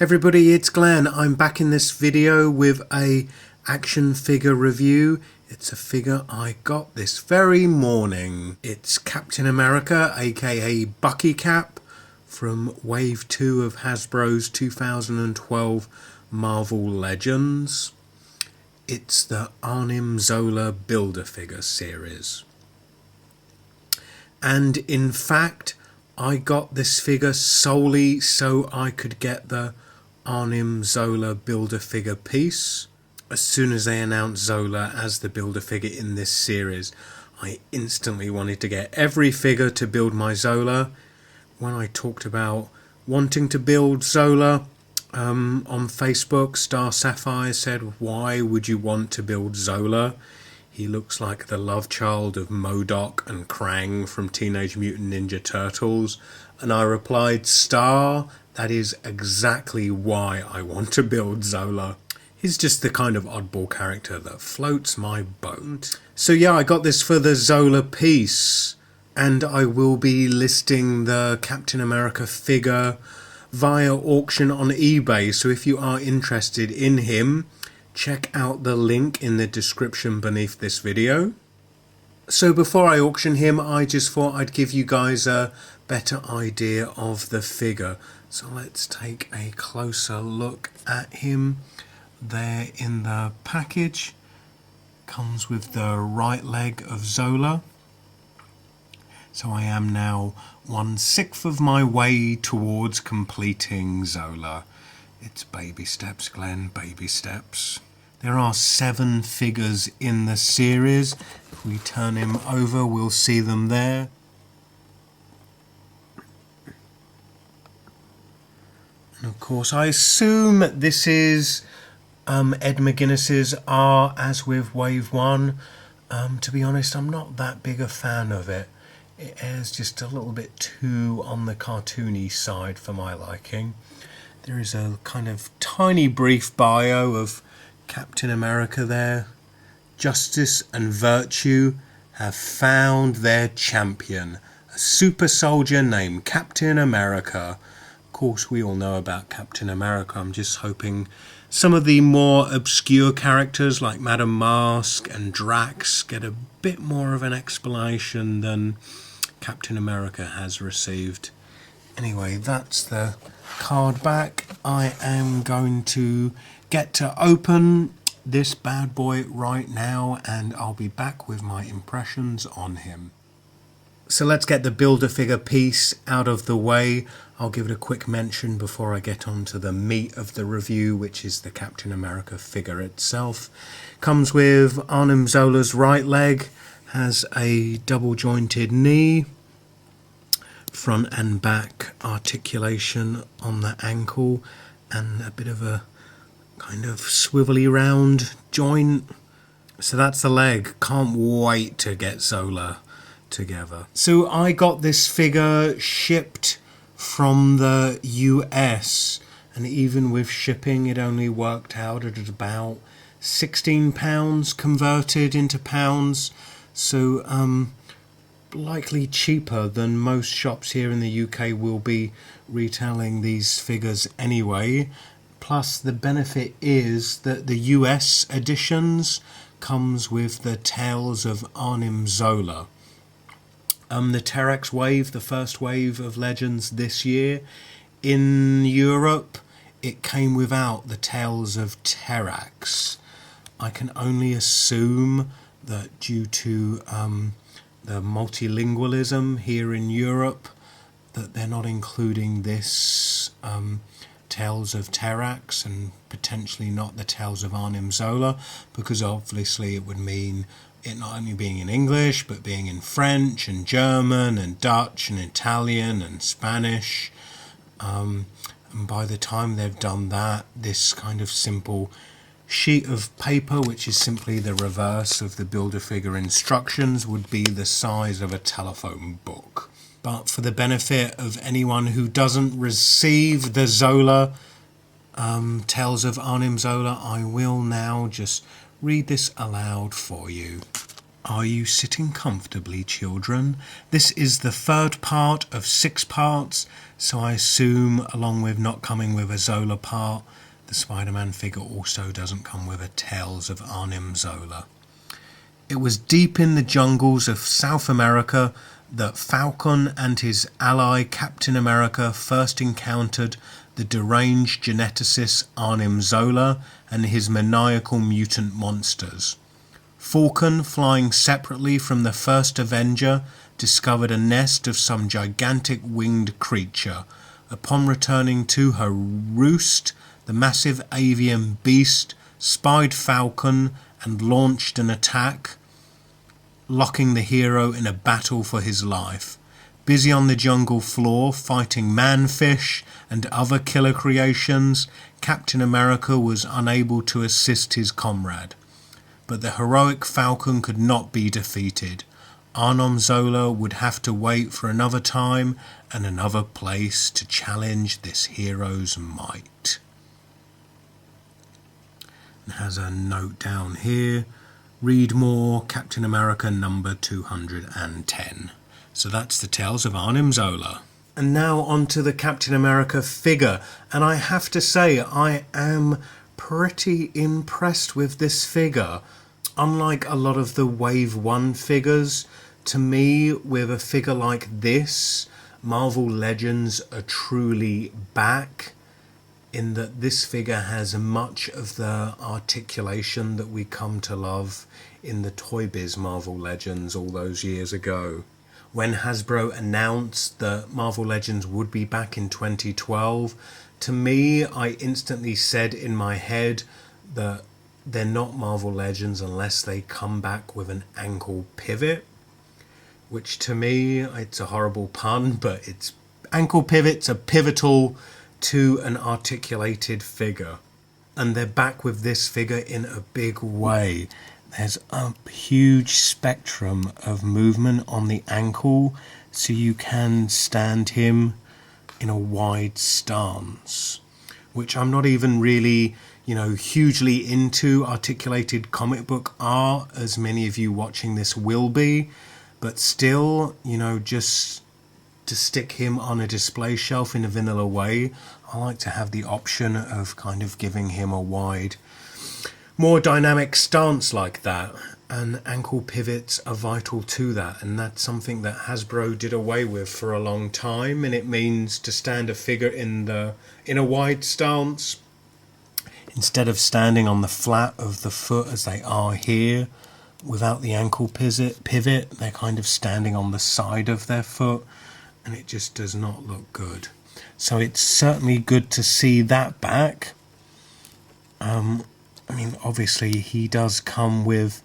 Everybody, it's Glenn. I'm back in this video with a action figure review. It's a figure I got this very morning. It's Captain America, aka Bucky Cap, from Wave 2 of Hasbro's 2012 Marvel Legends. It's the Arnim Zola Build-A-Figure series. And in fact, I got this figure solely so I could get the Arnim Zola Build-A-Figure piece. As soon as they announced Zola as the Build-A-Figure in this series, I instantly wanted to get every figure to build my Zola. When I talked about wanting to build Zola on Facebook, Star Sapphire said, "Why would you want to build Zola? He looks like the love child of MODOK and Krang from Teenage Mutant Ninja Turtles." And I replied, "Star, that is exactly why I want to build Zola. He's just the kind of oddball character that floats my boat." So yeah, I got this for the Zola piece, and I will be listing the Captain America figure via auction on eBay. So if you are interested in him, check out the link in the description beneath this video. So before I auction him, I just thought I'd give you guys a better idea of the figure. So let's take a closer look at him. There in the package, comes with the right leg of Zola. So I am now 1/6 of my way towards completing Zola. It's baby steps, Glenn, baby steps. There are 7 figures in the series. If we turn him over, we'll see them there. And of course, I assume this is Ed McGuinness's art, as with Wave 1. To be honest, I'm not that big a fan of it. It is just a little bit too on the cartoony side for my liking. There is a kind of tiny brief bio of Captain America there. Justice and virtue have found their champion, a super soldier named Captain America. Of course, we all know about Captain America. I'm just hoping some of the more obscure characters like Madame Mask and Drax get a bit more of an explanation than Captain America has received. Anyway, that's the card back. I am going to get to open this bad boy right now, and I'll be back with my impressions on him. So let's get the Build-A-Figure piece out of the way. I'll give it a quick mention before I get on to the meat of the review, which is the Captain America figure itself. Comes with Arnim Zola's right leg, has a double jointed knee, front and back articulation on the ankle, and a bit of a kind of swivelly round joint. So that's the leg. Can't wait to get Zola together. So I got this figure shipped from the US, and even with shipping it only worked out at about £16 converted into pounds. So likely cheaper than most shops here in the UK will be retailing these figures anyway. Plus the benefit is that the US editions comes with the Tales of Arnim Zola. The Terrex wave, the first wave of Legends this year. In Europe, it came without the Tales of Terrax. I can only assume that due to the multilingualism here in Europe, that they're not including this Tales of Terrax, and potentially not the Tales of Arnim Zola, because obviously it would mean it not only being in English, but being in French and German and Dutch and Italian and Spanish. And by the time they've done that, this kind of simple sheet of paper, which is simply the reverse of the Build-A-Figure instructions, would be the size of a telephone book. But for the benefit of anyone who doesn't receive the Zola, Tales of Arnim Zola, I will now just read this aloud for you. Are you sitting comfortably, children? This is the third part of 6 parts, so I assume, along with not coming with a Zola part, the Spider-Man figure also doesn't come with a Tales of Arnim Zola. It was deep in the jungles of South America that Falcon and his ally Captain America first encountered the deranged geneticist Arnim Zola and his maniacal mutant monsters. Falcon, flying separately from the first Avenger, discovered a nest of some gigantic winged creature. Upon returning to her roost, the massive avian beast spied Falcon and launched an attack, locking the hero in a battle for his life. Busy on the jungle floor fighting manfish and other killer creations, Captain America was unable to assist his comrade. But the heroic Falcon could not be defeated. Arnim Zola would have to wait for another time and another place to challenge this hero's might. It has a note down here. Read more, Captain America number 210. So that's the Tales of Arnim Zola. And now on to the Captain America figure. And I have to say, I am pretty impressed with this figure. Unlike a lot of the Wave 1 figures, to me, with a figure like this, Marvel Legends are truly back, in that this figure has much of the articulation that we come to love in the Toy Biz Marvel Legends all those years ago. When Hasbro announced that Marvel Legends would be back in 2012, to me, I instantly said in my head that they're not Marvel Legends unless they come back with an ankle pivot, which to me, it's a horrible pun, but it's ankle pivots are pivotal to an articulated figure. And they're back with this figure in a big way. There's a huge spectrum of movement on the ankle, so you can stand him in a wide stance, which I'm not even really, hugely into articulated comic book art, as many of you watching this will be, but still, just to stick him on a display shelf in a vanilla way, I like to have the option of kind of giving him a wide, more dynamic stance like that, and ankle pivots are vital to that, and that's something that Hasbro did away with for a long time, and it means to stand a figure in a wide stance, instead of standing on the flat of the foot as they are here, without the ankle pivot, they're kind of standing on the side of their foot, and it just does not look good. So it's certainly good to see that back. Obviously he does come with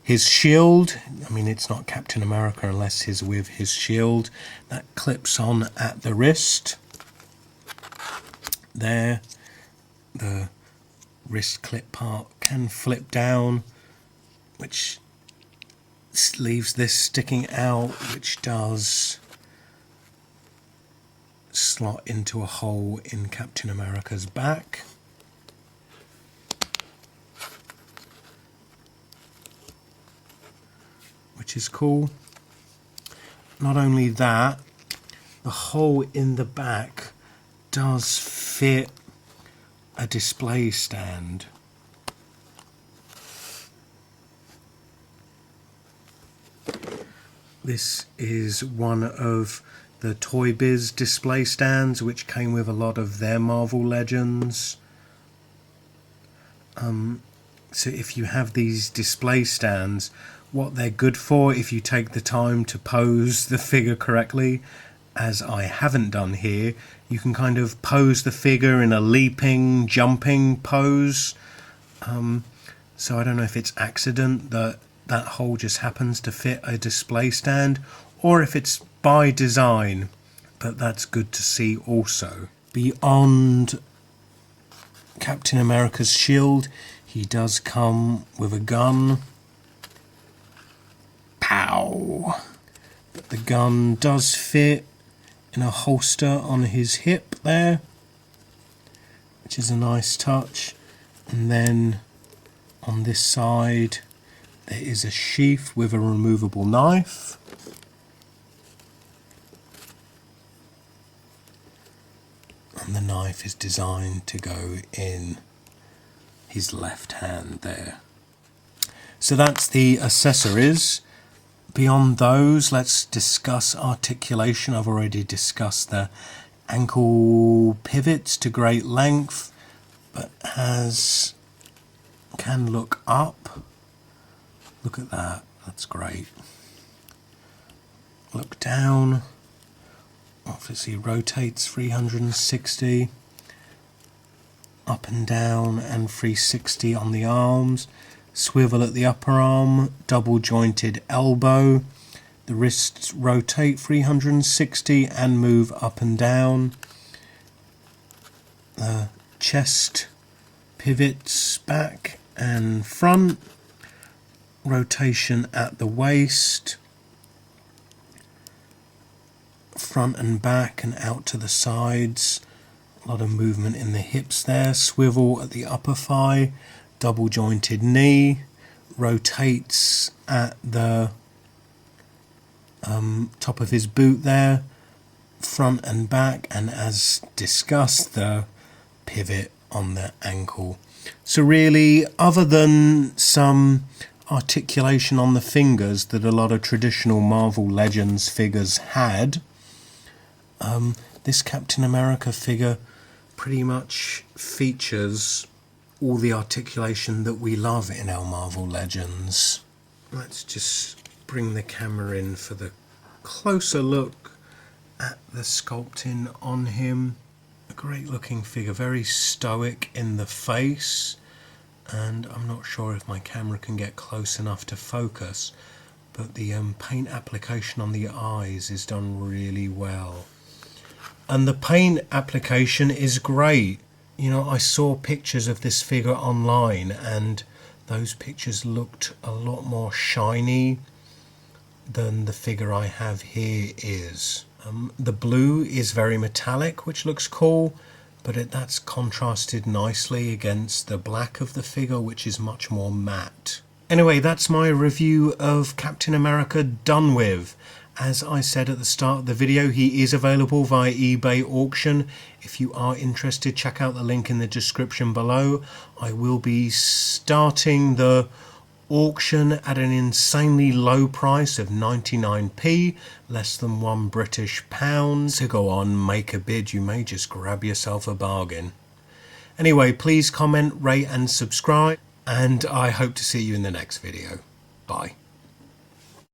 his shield. It's not Captain America unless he's with his shield. That clips on at the wrist. There, the wrist clip part can flip down, which leaves this sticking out, which does slot into a hole in Captain America's back. Which is cool. Not only that, the hole in the back does fit a display stand. This is one of the Toy Biz display stands, which came with a lot of their Marvel Legends. So if you have these display stands, what they're good for, if you take the time to pose the figure correctly, as I haven't done here, you can kind of pose the figure in a leaping, jumping pose. So I don't know if it's accident that that hole just happens to fit a display stand, or if it's by design, but that's good to see also. Beyond Captain America's shield, he does come with a gun. Pow! But the gun does fit in a holster on his hip there, which is a nice touch. And then on this side, There is a sheath with a removable knife. And the knife is designed to go in his left hand there. So that's the accessories. Beyond those, let's discuss articulation. I've already discussed the ankle pivots to great length, but can look up. Look at that, that's great. Look down, obviously rotates 360, up and down and 360 on the arms. Swivel at the upper arm, double jointed elbow. The wrists rotate 360 and move up and down. The chest pivots back and front. Rotation at the waist. Front and back and out to the sides. A lot of movement in the hips there. Swivel at the upper thigh. Double jointed knee, rotates at the top of his boot there, front and back, and as discussed, the pivot on the ankle. So really, other than some articulation on the fingers that a lot of traditional Marvel Legends figures had, this Captain America figure pretty much features all the articulation that we love in our Marvel Legends. Let's just bring the camera in for the closer look at the sculpting on him. A great looking figure, very stoic in the face, and I'm not sure if my camera can get close enough to focus, but the paint application on the eyes is done really well. And the paint application is great. You know, I saw pictures of this figure online and those pictures looked a lot more shiny than the figure I have here is. The blue is very metallic, which looks cool, but that's contrasted nicely against the black of the figure, which is much more matte. Anyway, that's my review of Captain America done with. As I said at the start of the video, he is available via eBay auction. If you are interested, check out the link in the description below. I will be starting the auction at an insanely low price of 99p, less than £1 So go on, make a bid. You may just grab yourself a bargain. Anyway, please comment, rate and subscribe, and I hope to see you in the next video. Bye.